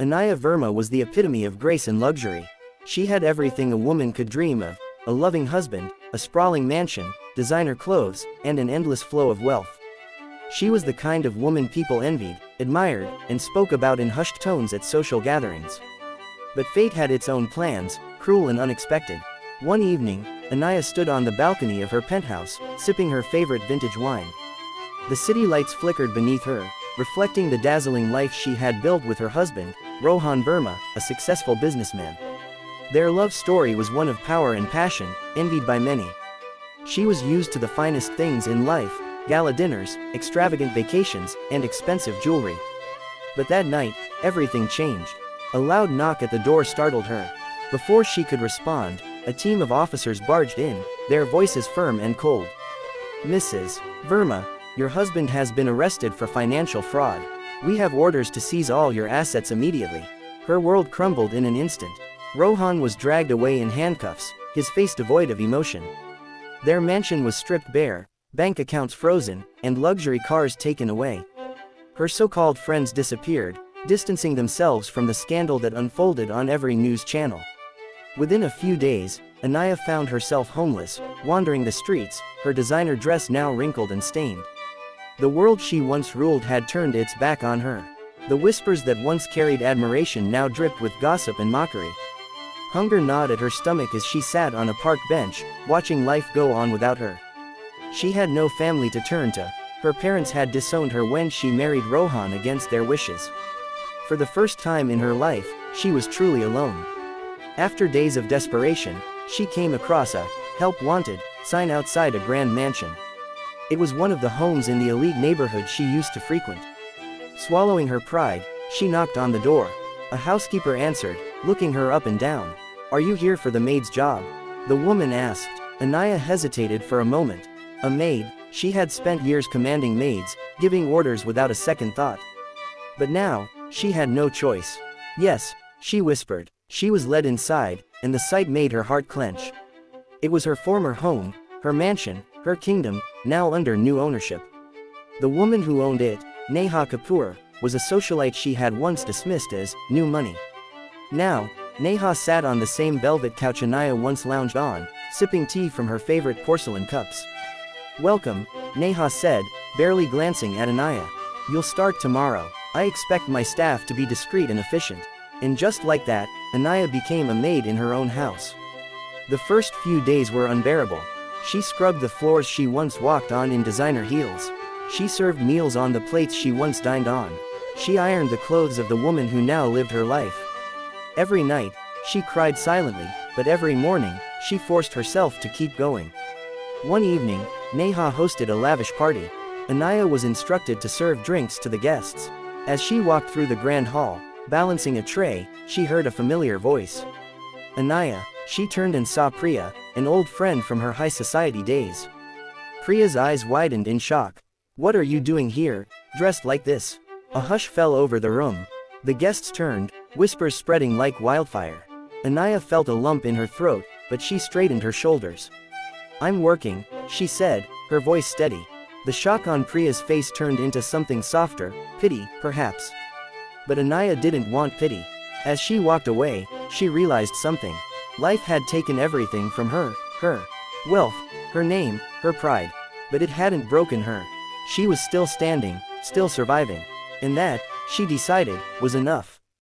Anaya Verma was the epitome of grace and luxury. She had everything a woman could dream of: a loving husband, a sprawling mansion, designer clothes, and an endless flow of wealth. She was the kind of woman people envied, admired, and spoke about in hushed tones at social gatherings. But fate had its own plans, cruel and unexpected. One evening, Anaya stood on the balcony of her penthouse, sipping her favorite vintage wine. The city lights flickered beneath her, reflecting the dazzling life she had built with her husband, Rohan Verma, a successful businessman. Their love story was one of power and passion, envied by many. She was used to the finest things in life: gala dinners, extravagant vacations, and expensive jewelry. But that night, everything changed. A loud knock at the door startled her. Before she could respond, a team of officers barged in, their voices firm and cold. "Mrs. Verma, your husband has been arrested for financial fraud. We have orders to seize all your assets immediately." Her world crumbled in an instant. Rohan was dragged away in handcuffs, his face devoid of emotion. Their mansion was stripped bare, bank accounts frozen, and luxury cars taken away. Her so-called friends disappeared, distancing themselves from the scandal that unfolded on every news channel. Within a few days, Anaya found herself homeless, wandering the streets, her designer dress now wrinkled and stained. The world she once ruled had turned its back on her. The whispers that once carried admiration now dripped with gossip and mockery. Hunger gnawed at her stomach as she sat on a park bench, watching life go on without her. She had no family to turn to. Her parents had disowned her when she married Rohan against their wishes. For the first time in her life, she was truly alone. After days of desperation, she came across a "Help Wanted" sign outside a grand mansion. It was one of the homes in the elite neighborhood she used to frequent. Swallowing her pride, she knocked on the door. A housekeeper answered, looking her up and down. "Are you here for the maid's job?" the woman asked. Anaya hesitated for a moment. A maid, she had spent years commanding maids, giving orders without a second thought. But now, she had no choice. "Yes," she whispered. She was led inside, and the sight made her heart clench. It was her former home, her mansion, her kingdom, now under new ownership. The woman who owned it, Neha Kapoor, was a socialite she had once dismissed as new money. Now, Neha sat on the same velvet couch Anaya once lounged on, sipping tea from her favorite porcelain cups. "Welcome," Neha said, barely glancing at Anaya. "You'll start tomorrow. I expect my staff to be discreet and efficient." And just like that, Anaya became a maid in her own house. The first few days were unbearable. She scrubbed the floors she once walked on in designer heels. She served meals on the plates she once dined on. She ironed the clothes of the woman who now lived her life. Every night, she cried silently, but every morning, she forced herself to keep going. One evening, Neha hosted a lavish party. Anaya was instructed to serve drinks to the guests. As she walked through the grand hall, balancing a tray, she heard a familiar voice. "Anaya," she turned and saw Priya, an old friend from her high society days. Priya's eyes widened in shock. "What are you doing here, dressed like this?" A hush fell over the room. The guests turned, whispers spreading like wildfire. Anaya felt a lump in her throat, but she straightened her shoulders. "I'm working," she said, her voice steady. The shock on Priya's face turned into something softer, pity, perhaps. But Anaya didn't want pity. As she walked away, she realized something. Life had taken everything from her wealth, her name, her pride. But it hadn't broken her. She was still standing, still surviving. And that, she decided, was enough.